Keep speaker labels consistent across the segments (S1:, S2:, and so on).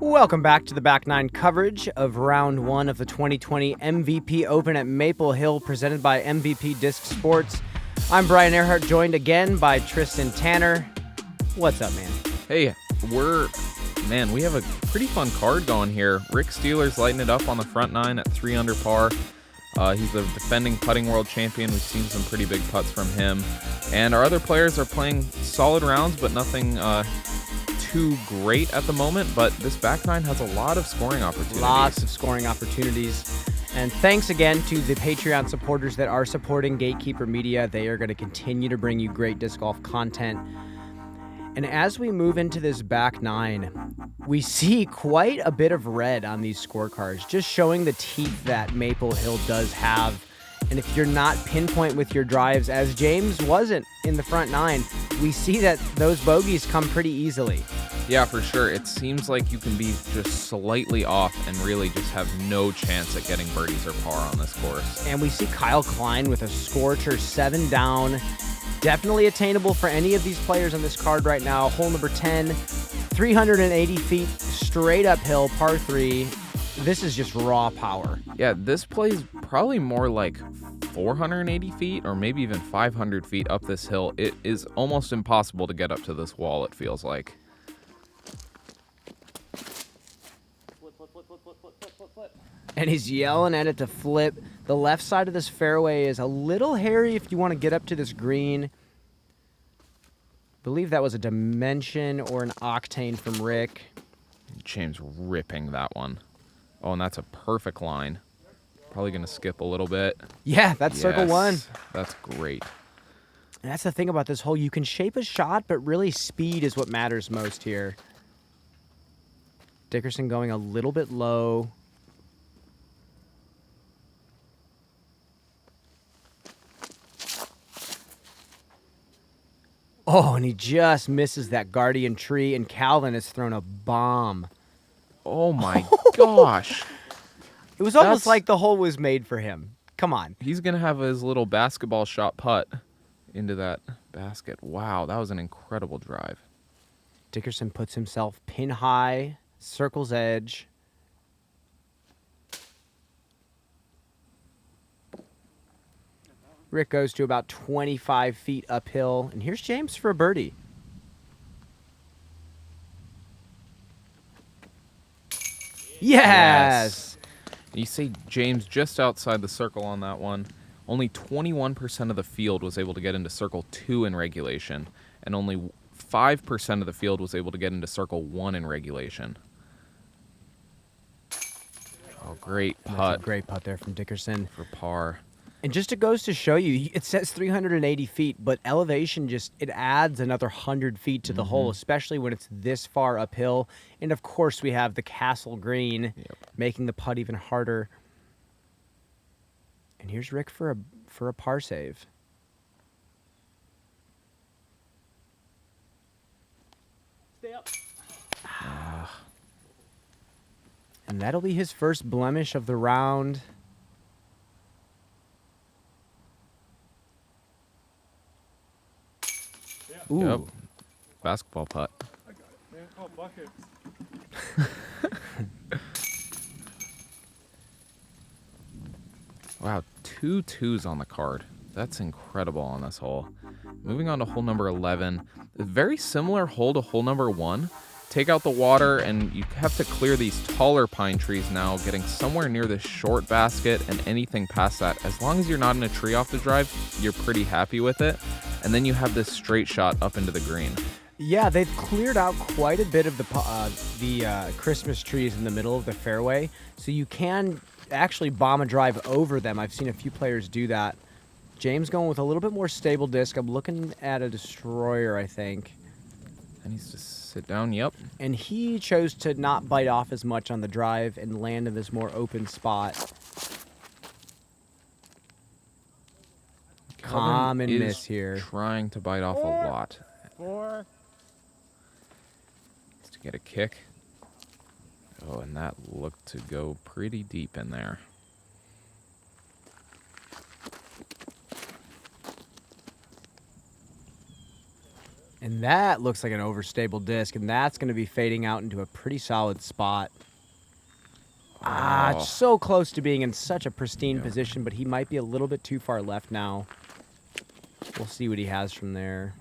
S1: Welcome back to the Back Nine coverage of Round 1 of the 2020 MVP Open at Maple Hill, presented by MVP Disc Sports. I'm Brian Earhart, joined again by Tristan Tanner. What's up, man?
S2: Hey, we have a pretty fun card going here. Rick Steehler's lighting it up on the front nine at 3 under par. He's the defending putting world champion. We've seen some pretty big putts from him. And our other players are playing solid rounds, but nothing too great at the moment. But this back nine has a lot of scoring opportunities.
S1: Lots of scoring opportunities. And thanks again to the Patreon supporters that are supporting Gatekeeper Media. They are going to continue to bring you great disc golf content. And as we move into this back nine, we see quite a bit of red on these scorecards, just showing the teeth that Maple Hill does have. And if you're not pinpoint with your drives, as James wasn't in the front nine, we see that those bogeys come pretty easily.
S2: Yeah, for sure. It seems like you can be just slightly off and really just have no chance at getting birdies or par on this course.
S1: And we see Kyle Klein with a scorcher 7 down. Definitely attainable for any of these players on this card right now. Hole number 10, 380 feet, straight uphill, par 3. This is just raw power.
S2: Yeah, this plays probably more like 480 feet or maybe even 500 feet up this hill. It is almost impossible to get up to this wall, it feels like.
S1: And he's yelling at it to flip. The left side of this fairway is a little hairy if you want to get up to this green. I believe that was a dimension or an octane from Rick.
S2: James ripping that one. Oh, and that's a perfect line. Probably going to skip a little bit.
S1: Yeah, that's circle one.
S2: That's great.
S1: And that's the thing about this hole. You can shape a shot, but really speed is what matters most here. Dickerson going a little bit low. Oh, and he just misses that guardian tree, and Calvin has thrown a bomb.
S2: Oh, my gosh.
S1: It was almost like the hole was made for him. Come on.
S2: He's going to have his little basketball shot putt into that basket. Wow, that was an incredible drive.
S1: Dickerson puts himself pin high, circle's edge. Rick goes to about 25 feet uphill, and here's James for a birdie. Yes!
S2: You see James just outside the circle on that one. Only 21% of the field was able to get into circle 2 in regulation, and only 5% of the field was able to get into circle 1 in regulation. Oh, great putt.
S1: That's a great putt there from Dickerson.
S2: For par.
S1: And just it goes to show you, it says 380 feet, but elevation it adds another 100 feet to the hole, especially when it's this far uphill. And of course, we have the Castle Green, making the putt even harder. And here's Rick for a par save. Stay up. And that'll be his first blemish of the round. Ooh.
S2: Yep. Basketball putt.
S3: I got it, man. Oh, buckets.
S2: Wow, 2 twos on the card. That's incredible on this hole. Moving on to hole number 11. A very similar hole to hole number 1. Take out the water, and you have to clear these taller pine trees now, getting somewhere near this short basket, and anything past that. As long as you're not in a tree off the drive, you're pretty happy with it. And then you have this straight shot up into the green.
S1: Yeah, they've cleared out quite a bit of the Christmas trees in the middle of the fairway, so you can actually bomb a drive over them. I've seen a few players do that. James going with a little bit more stable disc. I'm looking at a destroyer, I think.
S2: And he's just sit down, yep.
S1: And he chose to not bite off as much on the drive and land in this more open spot. Common miss here.
S2: Trying to bite off a lot.
S3: 4.
S2: Just to get a kick. Oh, and that looked to go pretty deep in there.
S1: And that looks like an overstable disc, and that's going to be fading out into a pretty solid spot. Ah, it's so close to being in such a pristine position, but he might be a little bit too far left now. We'll see what he has from there.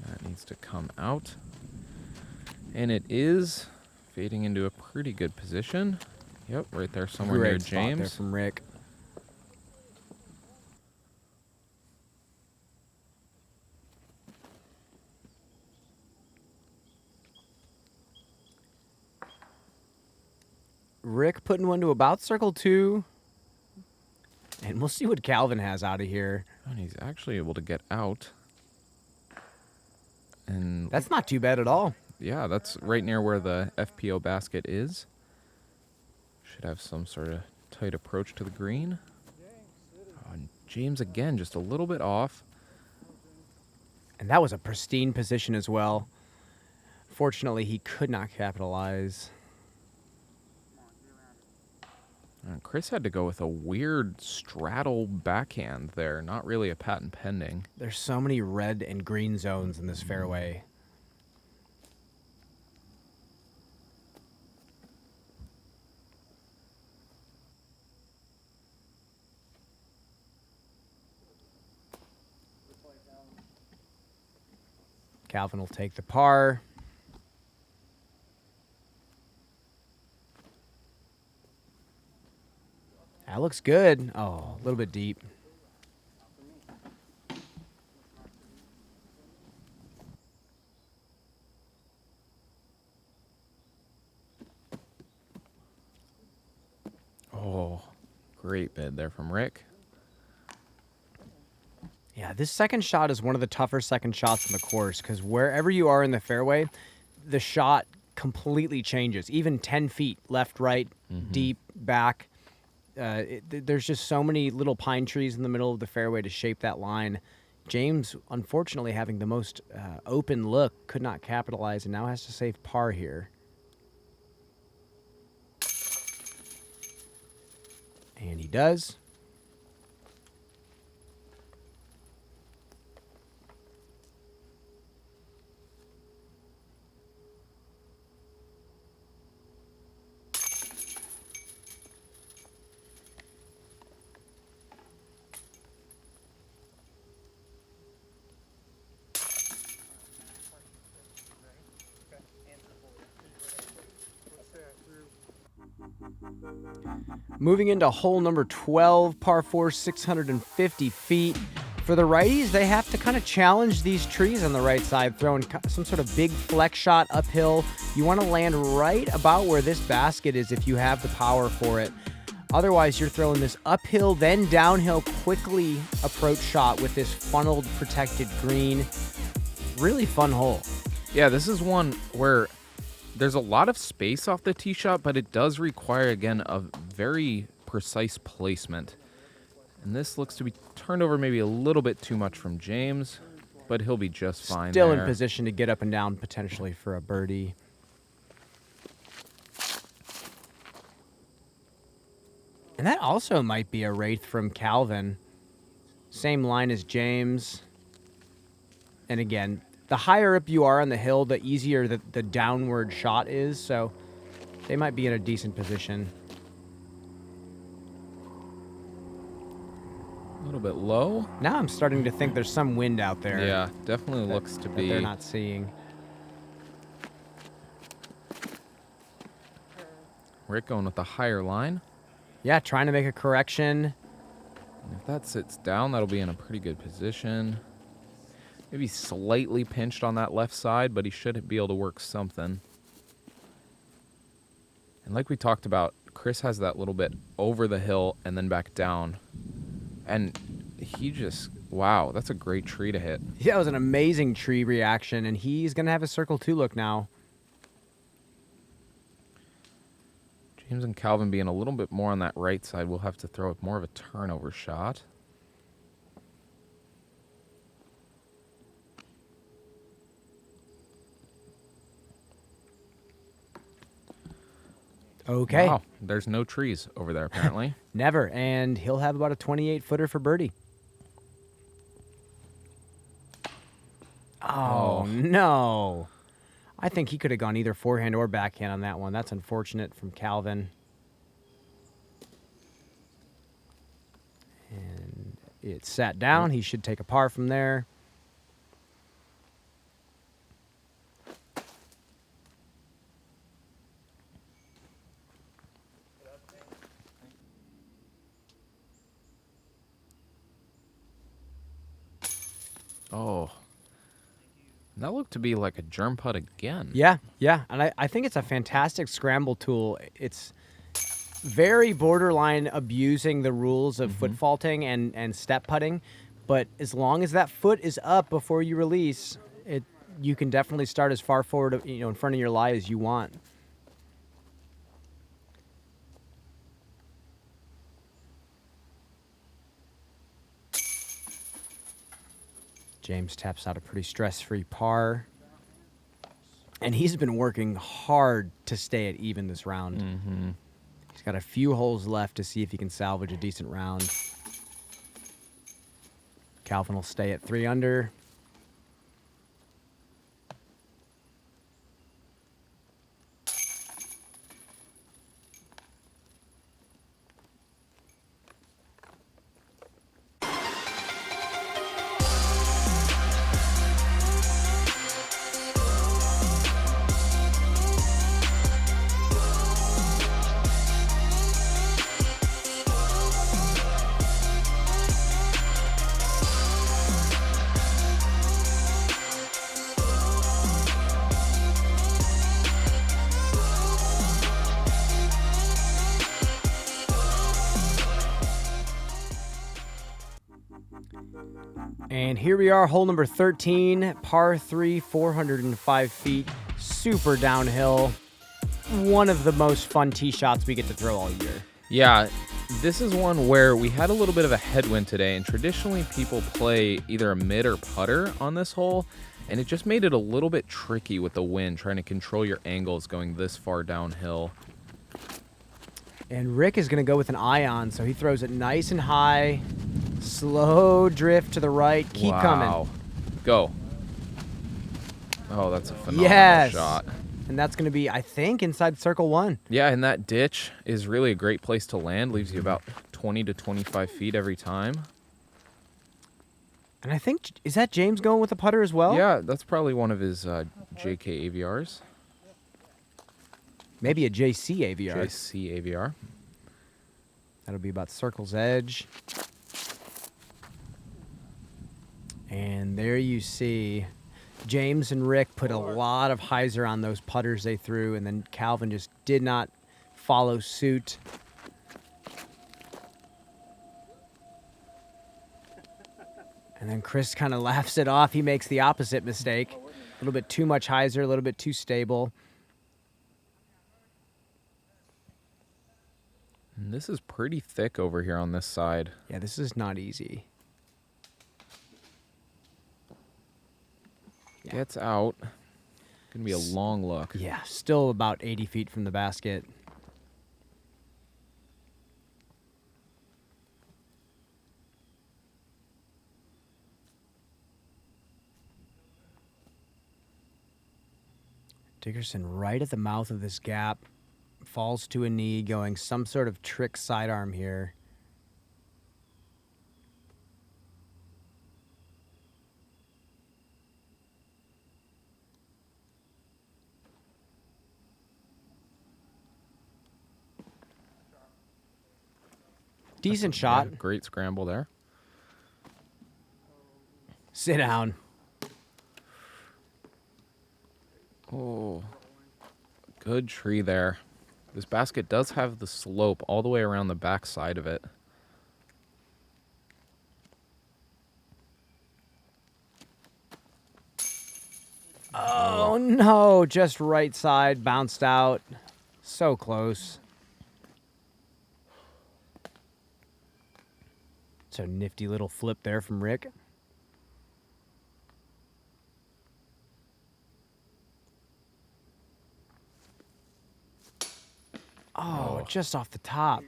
S2: That needs to come out. And it is fading into a pretty good position. Yep, right there somewhere near
S1: Great spot there
S2: James.
S1: from Rick. Rick putting one to about circle 2. And we'll see what Calvin has out of here.
S2: And he's actually able to get out. And
S1: That's not too bad at all.
S2: yeah, that's right near where the FPO basket is. Should have some sort of tight approach to the green. And James again, just a little bit off.
S1: And that was a pristine position as well. Fortunately, he could not capitalize.
S2: And Chris had to go with a weird straddle backhand there. Not really a patent pending.
S1: There's so many red and green zones in this fairway. Calvin will take the par. That looks good. Oh, a little bit deep.
S2: Oh, great bid there from Rick.
S1: Yeah, this second shot is one of the tougher second shots in the course because wherever you are in the fairway, the shot completely changes. Even 10 feet left, right, deep, back. There's just so many little pine trees in the middle of the fairway to shape that line. James, unfortunately, having the most open look, could not capitalize and now has to save par here. And he does. Moving into hole number 12, par 4, 650 feet. For the righties, they have to kind of challenge these trees on the right side, throwing some sort of big flex shot uphill. You want to land right about where this basket is if you have the power for it. Otherwise, you're throwing this uphill, then downhill, quickly approach shot with this funneled, protected green. Really fun hole.
S2: Yeah, this is one where there's a lot of space off the tee shot, but it does require, again, a very precise placement. And this looks to be turned over maybe a little bit too much from James, but he'll be just fine
S1: Still
S2: there.
S1: in position to get up and down potentially for a birdie. And that also might be a wraith from Calvin. Same line as James. And again, the higher up you are on the hill, the easier the downward shot is, so they might be in a decent position.
S2: A little bit low.
S1: Now I'm starting to think there's some wind out there.
S2: Yeah, definitely looks to
S1: that
S2: be.
S1: they're not seeing.
S2: Rick going with the higher line.
S1: Yeah, trying to make a correction.
S2: And if that sits down, that'll be in a pretty good position. Maybe slightly pinched on that left side, but he should be able to work something. And like we talked about, Chris has that little bit over the hill and then back down. And he just, wow, that's a great tree to hit.
S1: Yeah, it was an amazing tree reaction, and he's going to have a circle 2 look now.
S2: James and Calvin being a little bit more on that right side, we'll have to throw up more of a turnover shot.
S1: Okay.
S2: Wow, there's no trees over there apparently.
S1: Never, and he'll have about a 28-footer for birdie. Oh, no. I think he could have gone either forehand or backhand on that one. That's unfortunate from Calvin. And it sat down. He should take a par from there.
S2: Oh. That looked to be like a germ putt again.
S1: Yeah. And I think it's a fantastic scramble tool. It's very borderline abusing the rules of foot faulting and step putting. But as long as that foot is up before you release, you can definitely start as far forward, in front of your lie as you want. James taps out a pretty stress-free par. And he's been working hard to stay at even this round.
S2: Mm-hmm.
S1: He's got a few holes left to see if he can salvage a decent round. Calvin will stay at 3 under. And here we are, hole number 13, par 3, 405 feet, super downhill. One of the most fun tee shots we get to throw all year.
S2: Yeah, this is one where we had a little bit of a headwind today, and traditionally people play either a mid or putter on this hole, and it just made it a little bit tricky with the wind, trying to control your angles going this far downhill.
S1: And Rick is going to go with an ion, so he throws it nice and high, slow drift to the right, keep coming.
S2: Go. Oh, that's a phenomenal shot.
S1: And that's going to be, I think, inside circle 1.
S2: Yeah, and that ditch is really a great place to land. Leaves you about 20 to 25 feet every time.
S1: And I think, is that James going with a putter as well?
S2: Yeah, that's probably one of his JK AVRs.
S1: Maybe a JC AVR.
S2: JC AVR.
S1: That'll be about circle's edge. And there you see James and Rick put a lot of hyzer on those putters they threw, and then Calvin just did not follow suit. And then Chris kind of laughs it off. He makes the opposite mistake. A little bit too much hyzer, a little bit too stable.
S2: And this is pretty thick over here on this side.
S1: Yeah, this is not easy.
S2: Gets out. Gonna be a long look.
S1: Yeah, still about 80 feet from the basket. Dickerson right at the mouth of this gap. Falls to a knee, going some sort of trick sidearm here. Decent shot.
S2: Yeah, great scramble there.
S1: Sit down.
S2: Oh, good tree there. This basket does have the slope all the way around the back side of it.
S1: Oh, no. Just right side. Bounced out. So close. So nifty little flip there from Rick. Oh, just off the top.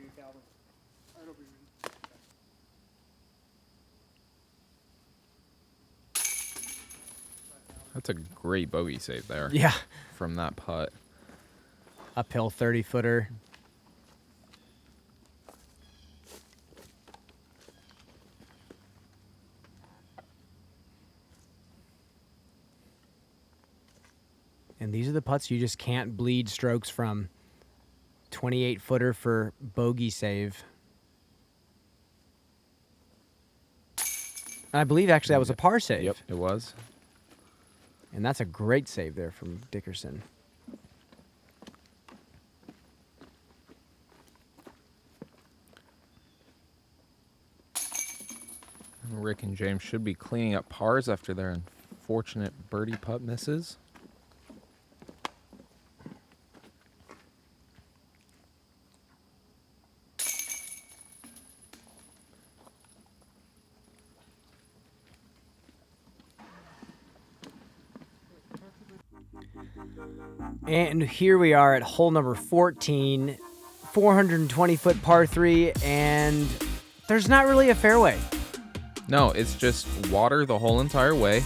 S2: That's a great bogey save there.
S1: Yeah.
S2: From that putt.
S1: Uphill 30-footer. And these are the putts you just can't bleed strokes from. 28-footer for bogey save. And I believe actually that was a par save.
S2: Yep, it was.
S1: And that's a great save there from Dickerson.
S2: Rick and James should be cleaning up pars after their unfortunate birdie putt misses.
S1: And here we are at hole number 14, 420-foot par 3, and there's not really a fairway.
S2: No, it's just water the whole entire way,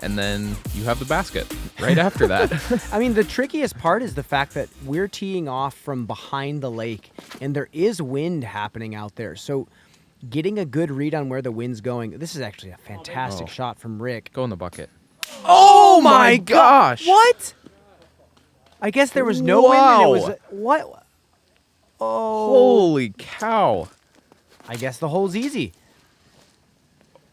S2: and then you have the basket right after that.
S1: I mean, the trickiest part is the fact that we're teeing off from behind the lake, and there is wind happening out there. So getting a good read on where the wind's going, this is actually a fantastic shot from Rick.
S2: Go in the bucket.
S1: Oh
S2: my gosh.
S1: What? I guess there was no wind and it was what? Oh.
S2: Holy cow.
S1: I guess the hole's easy.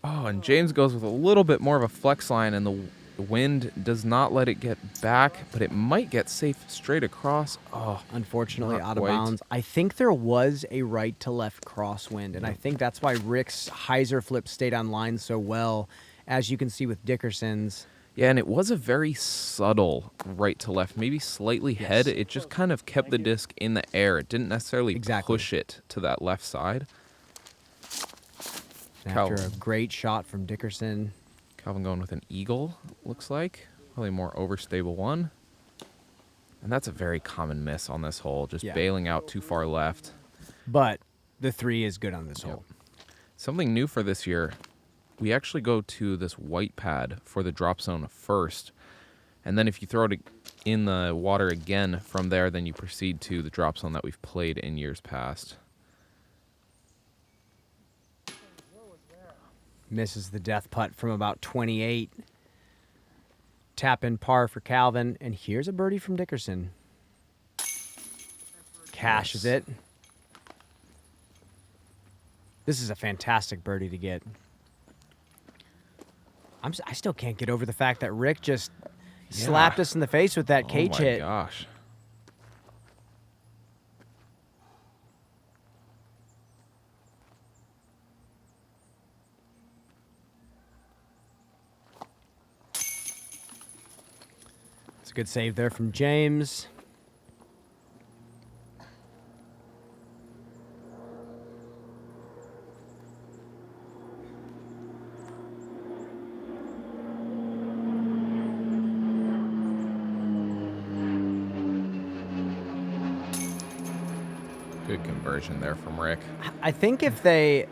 S2: Oh, and James goes with a little bit more of a flex line, and the wind does not let it get back, but it might get safe straight across. Oh,
S1: unfortunately
S2: not
S1: out of
S2: quite.
S1: bounds. I think there was a right to left crosswind, and I think that's why Rick's hyzer flip stayed on line so well, as you can see with Dickerson's.
S2: Yeah, and it was a very subtle right to left, maybe slightly head. It just kind of kept the disc in the air. It didn't necessarily push it to that left side.
S1: After a great shot from Dickerson.
S2: Calvin going with an eagle, looks like. Probably a more overstable one. And that's a very common miss on this hole, just bailing out too far left.
S1: But the 3 is good on this hole.
S2: Something new for this year, we actually go to this white pad for the drop zone first. And then if you throw it in the water again from there, then you proceed to the drop zone that we've played in years past.
S1: Misses the death putt from about 28. Tap in par for Calvin. And here's a birdie from Dickerson. Cashes it. This is a fantastic birdie to get. I still can't get over the fact that Rick just slapped us in the face with that cage hit.
S2: Oh my gosh.
S1: It's a good save there from James.
S2: Good conversion there from Rick.
S1: I think if they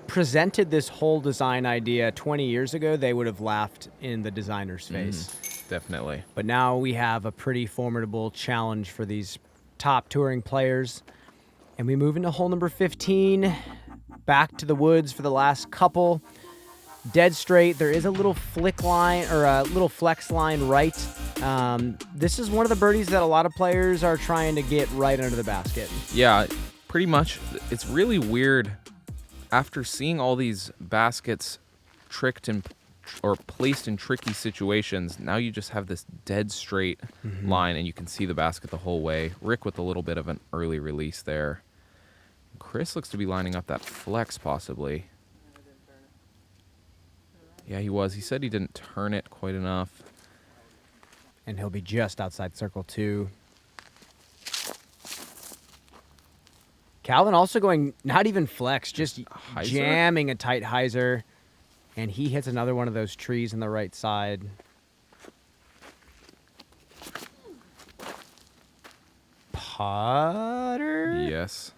S1: presented this whole design idea 20 years ago, they would have laughed in the designer's face.
S2: Definitely.
S1: But now we have a pretty formidable challenge for these top touring players. And we move into hole number 15. Back to the woods for the last couple. Dead straight. There is a little flick line or a little flex line right. This is one of the birdies that a lot of players are trying to get right under the basket.
S2: Yeah, pretty much. It's really weird. After seeing all these baskets tricked or placed in tricky situations, now you just have this dead straight line, and you can see the basket the whole way. Rick with a little bit of an early release there. Chris looks to be lining up that flex possibly. Yeah, he was. He said he didn't turn it quite enough.
S1: And he'll be just outside circle 2. Calvin also going not even flex, just jamming a tight hyzer. And he hits another one of those trees on the right side. Putter?
S2: Yes.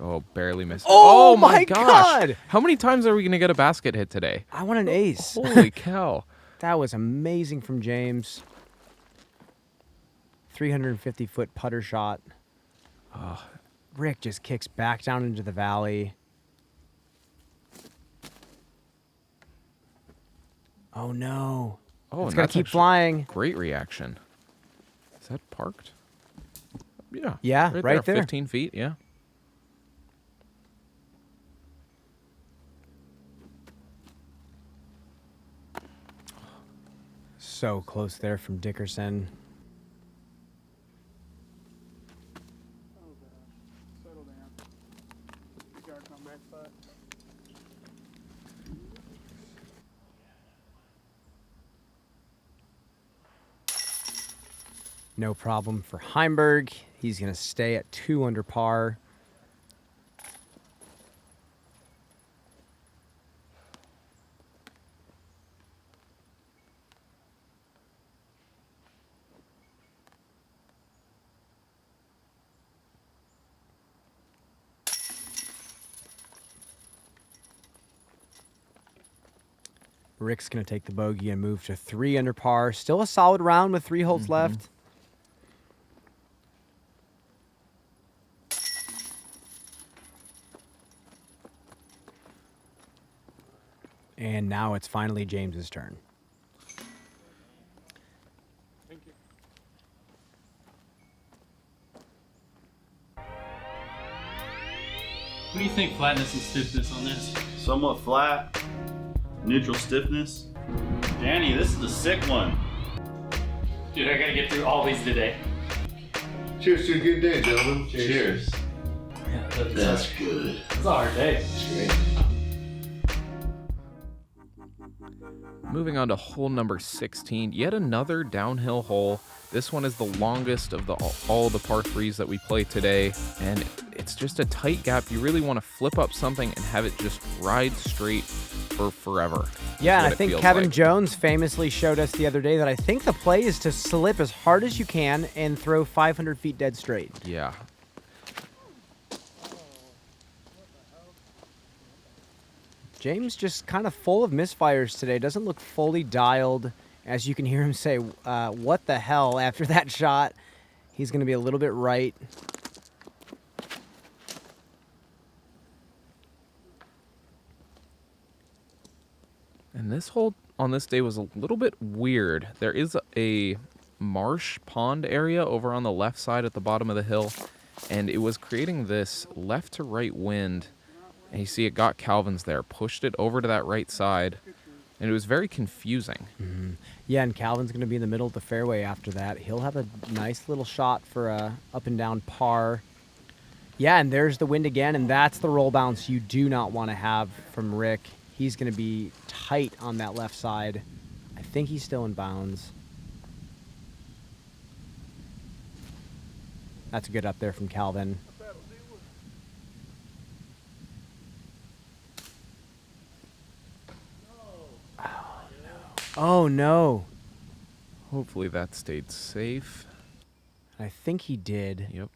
S2: Oh, barely missed.
S1: Oh my God!
S2: How many times are we going to get a basket hit today?
S1: I want an ace.
S2: Holy cow.
S1: That was amazing from James. 350-foot putter shot. Rick just kicks back down into the valley. Oh, no.
S2: Oh,
S1: It's
S2: and
S1: going
S2: that's
S1: to keep
S2: actually
S1: flying.
S2: Great reaction. Is that parked? Yeah.
S1: Yeah, right there.
S2: 15 feet, yeah.
S1: So close there from Dickerson.
S3: Oh gosh. Settle down. You gotta come back by.
S1: No problem for Heimburg. He's going to stay at 2 under par. Rick's going to take the bogey and move to 3 under par. Still a solid round with 3 holes left. And now it's finally James's turn.
S3: Thank you.
S4: What do you think flatness and stiffness on this?
S5: Somewhat flat, neutral stiffness. Danny, this is a sick one.
S4: Dude, I gotta get through all these today.
S6: Cheers to a good day, gentlemen.
S5: Cheers.
S4: Yeah,
S6: That's good.
S4: It's a hard day.
S6: That's great.
S2: Moving on to hole number 16, yet another downhill hole. This one is the longest of all the par 3s that we play today, and it's just a tight gap. You really want to flip up something and have it just ride straight for forever.
S1: Yeah, and
S2: what
S1: I
S2: it
S1: think
S2: feels
S1: Kevin
S2: like.
S1: Jones famously showed us the other day that I think the play is to slip as hard as you can and throw 500 feet dead straight.
S2: Yeah.
S1: James just kind of full of misfires today. Doesn't look fully dialed. As you can hear him say, what the hell after that shot. He's going to be a little bit right.
S2: And this hole on this day was a little bit weird. There is a marsh pond area over on the left side at the bottom of the hill, and it was creating this left to right wind. And you see it got Calvin's there, pushed it over to that right side, and it was very confusing.
S1: Mm-hmm. Yeah, and Calvin's going to be in the middle of the fairway after that. He'll have a nice little shot for a up and down par. Yeah, and there's the wind again, and that's the roll bounce you do not want to have from Rick. He's going to be tight on that left side. I think he's still in bounds. That's a good up there from Calvin. Oh, no.
S2: Hopefully that stayed safe.
S1: I think he did.
S2: Yep.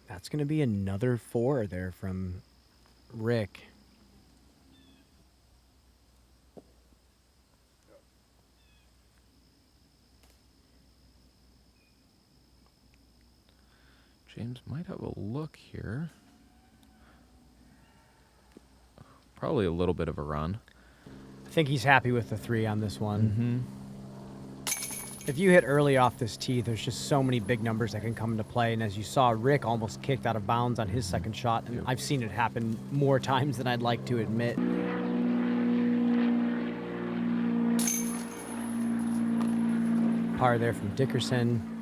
S1: That's going to be another 4 there from Rick.
S2: James might have a look here. Probably a little bit of a run.
S1: I think he's happy with the 3 on this one. If you hit early off this tee, there's just so many big numbers that can come into play. And as you saw, Rick almost kicked out of bounds on his second shot. And I've seen it happen more times than I'd like to admit. Par there from Dickerson.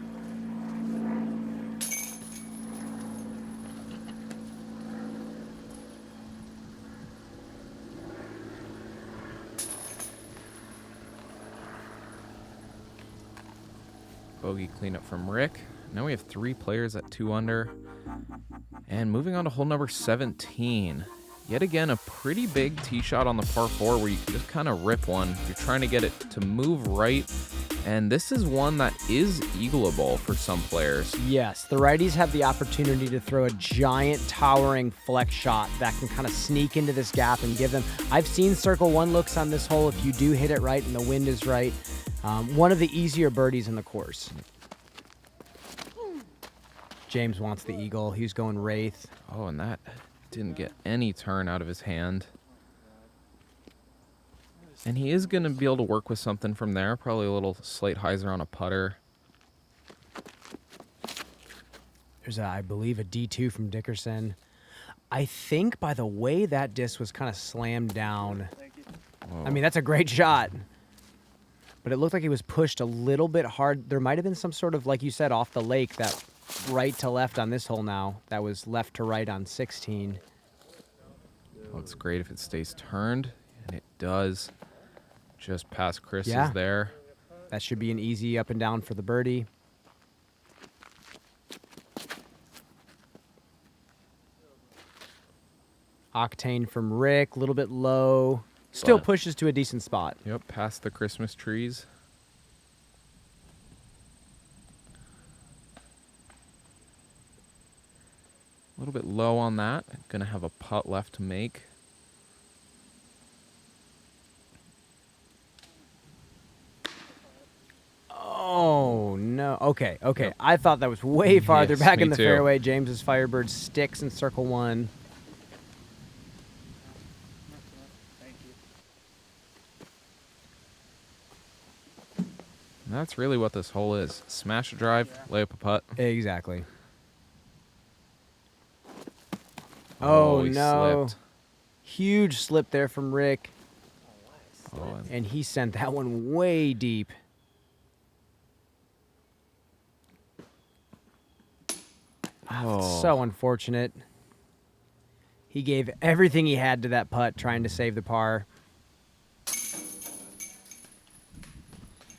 S2: Bogey cleanup from Rick. Now we have 3 players at 2 under. And moving on to hole number 17. Yet again, a pretty big tee shot on the par 4 where you can just kind of rip one. You're trying to get it to move right. And this is one that is eagleable for some players.
S1: Yes, the righties have the opportunity to throw a giant towering flex shot that can kind of sneak into this gap and give them. I've seen circle 1 looks on this hole if you do hit it right and the wind is right. One of the easier birdies in the course. James wants the eagle. He's going wraith.
S2: Oh, and that didn't get any turn out of his hand. And he is going to be able to work with something from there. Probably a little slate hyzer on a putter.
S1: There's, I believe, a D2 from Dickerson. I think by the way that disc was kind of slammed down. I mean, that's a great shot. But it looked like he was pushed a little bit hard. There might have been some sort of, like you said, off the lake, that right to left on this hole now. That was left to right on 16.
S2: Looks great if it stays turned. And it does. Just past Chris
S1: Yeah.
S2: is there.
S1: That should be an easy up and down for the birdie. Octane from Rick, a little bit low. Still
S2: But-
S1: pushes to a decent spot.
S2: Yep, past the Christmas trees. A little bit low on that. Gonna have a putt left to make.
S1: Oh, no. Okay. I thought that was way farther
S2: Yes,
S1: back
S2: me
S1: in the
S2: too.
S1: fairway. James's Firebird sticks in circle 1.
S3: Thank you.
S2: And that's really what this hole is. Smash a drive, lay up a putt.
S1: Exactly. Oh,
S2: he
S1: no.
S2: slipped.
S1: Huge slip there from Rick.
S2: Oh,
S1: And he sent that one way deep.
S2: oh.
S1: So unfortunate. He gave everything he had to that putt trying to save the par.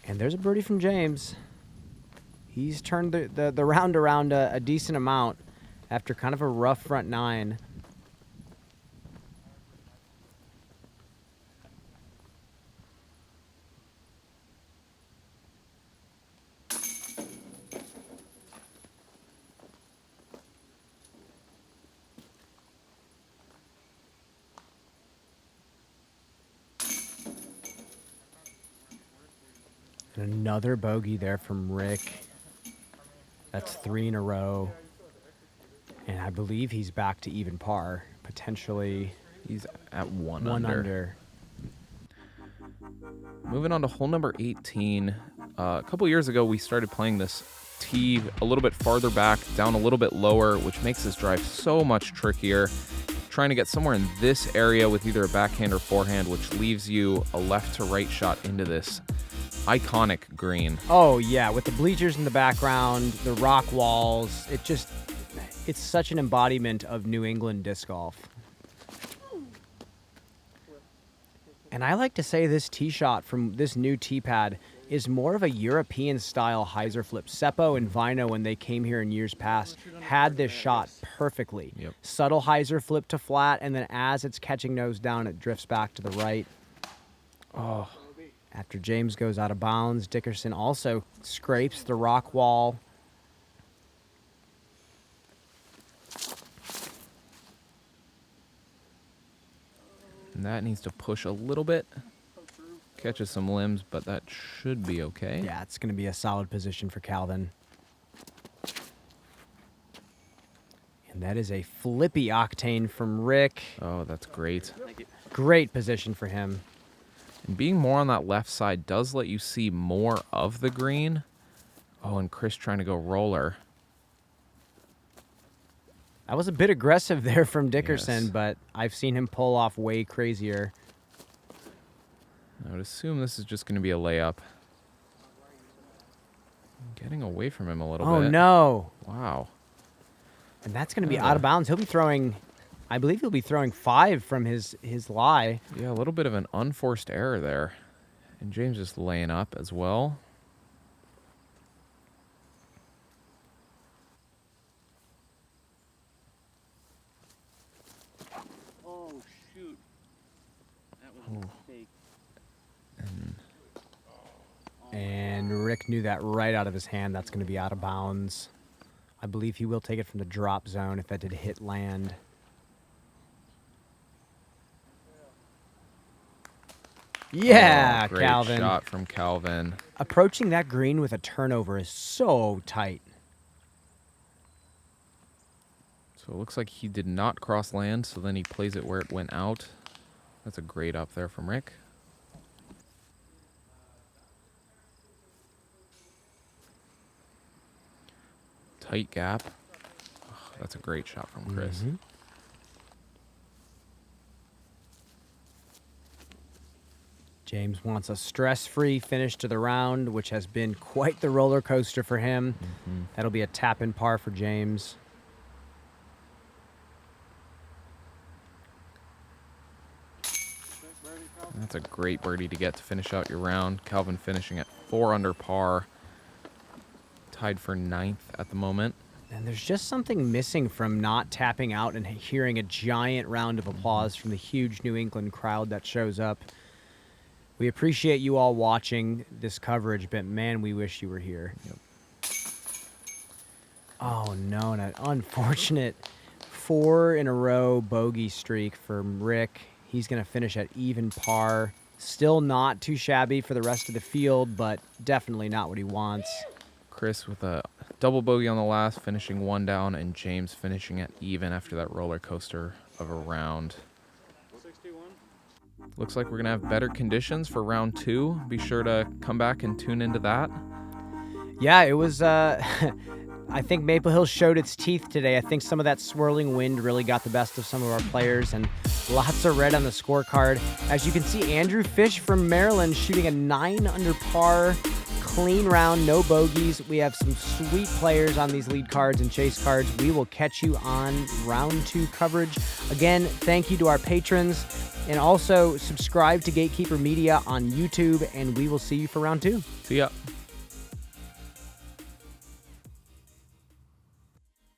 S1: And there's a birdie from James. He's turned the round around a decent amount after kind of a rough front 9. And another bogey there from Rick. That's 3 in a row. And I believe he's back to even par, potentially
S2: He's at one
S1: 1
S2: under.
S1: under.
S2: Moving on to hole number 18. A couple years ago, we started playing this tee a little bit farther back, down a little bit lower, which makes this drive so much trickier. Trying to get somewhere in this area with either a backhand or forehand, which leaves you a left to right shot into this iconic green.
S1: Oh, yeah, with the bleachers in the background, the rock walls, it's such an embodiment of New England disc golf. And I like to say this tee shot from this new tee pad is more of a European-style hyzer flip. Seppo and Vino, when they came here in years past, had this shot perfectly.
S2: Yep.
S1: Subtle hyzer flip to flat, and then as it's catching nose down, it drifts back to the right. Oh. After James goes out of bounds, Dickerson also scrapes the rock wall.
S2: And that needs to push a little bit. Catches some limbs, but that should be okay.
S1: Yeah, it's going to be a solid position for Calvin. And that is a flippy octane from Rick.
S2: Oh, that's great.
S1: Great position for him.
S2: And being more on that left side does let you see more of the green. Oh, and Chris trying to go roller.
S1: That was a bit aggressive there from Dickerson,
S2: Yes.
S1: but I've seen him pull off way crazier.
S2: I would assume this is just going to be a layup. Getting away from him a little
S1: Oh,
S2: bit.
S1: no.
S2: Wow.
S1: And that's going to be out of bounds. He'll be throwing, I believe he'll be throwing 5 from his lie.
S2: Yeah, a little bit of an unforced error there. And James just laying up as well.
S1: And Rick knew that right out of his hand. That's going to be out of bounds. I believe he will take it from the drop zone if that did hit land. Yeah,
S2: Oh, great
S1: Calvin.
S2: shot from Calvin.
S1: Approaching that green with a turnover is so tight.
S2: So it looks like he did not cross land, so then he plays it where it went out. That's a great up there from Rick. Tight gap. Oh, that's a great shot from Chris.
S1: Mhm. James wants a stress-free finish to the round, which has been quite the roller coaster for him. That'll be a tap-in par for James.
S2: That's a great birdie to get to finish out your round. Calvin finishing at 4 under par. Tied for 9th at the moment.
S1: And there's just something missing from not tapping out and hearing a giant round of applause from the huge New England crowd that shows up. We appreciate you all watching this coverage, but man, we wish you were here. Oh no, an unfortunate 4 in a row bogey streak from Rick. He's going to finish at even par. Still not too shabby for the rest of the field, but definitely not what he wants.
S2: Chris with a double bogey on the last, finishing 1 down, and James finishing at even after that roller coaster of a round.
S3: 61.
S2: Looks like we're going to have better conditions for round 2. Be sure to come back and tune into that.
S1: Yeah, it was, I think Maple Hill showed its teeth today. I think some of that swirling wind really got the best of some of our players, and lots of red on the scorecard. As you can see, Andrew Fish from Maryland shooting a 9 under par, clean round, no bogeys. We have some sweet players on these lead cards and chase cards. We will catch you on round 2 coverage. Again, thank you to our patrons, and also subscribe to Gatekeeper Media on YouTube, and we will see you for round 2.
S2: See ya.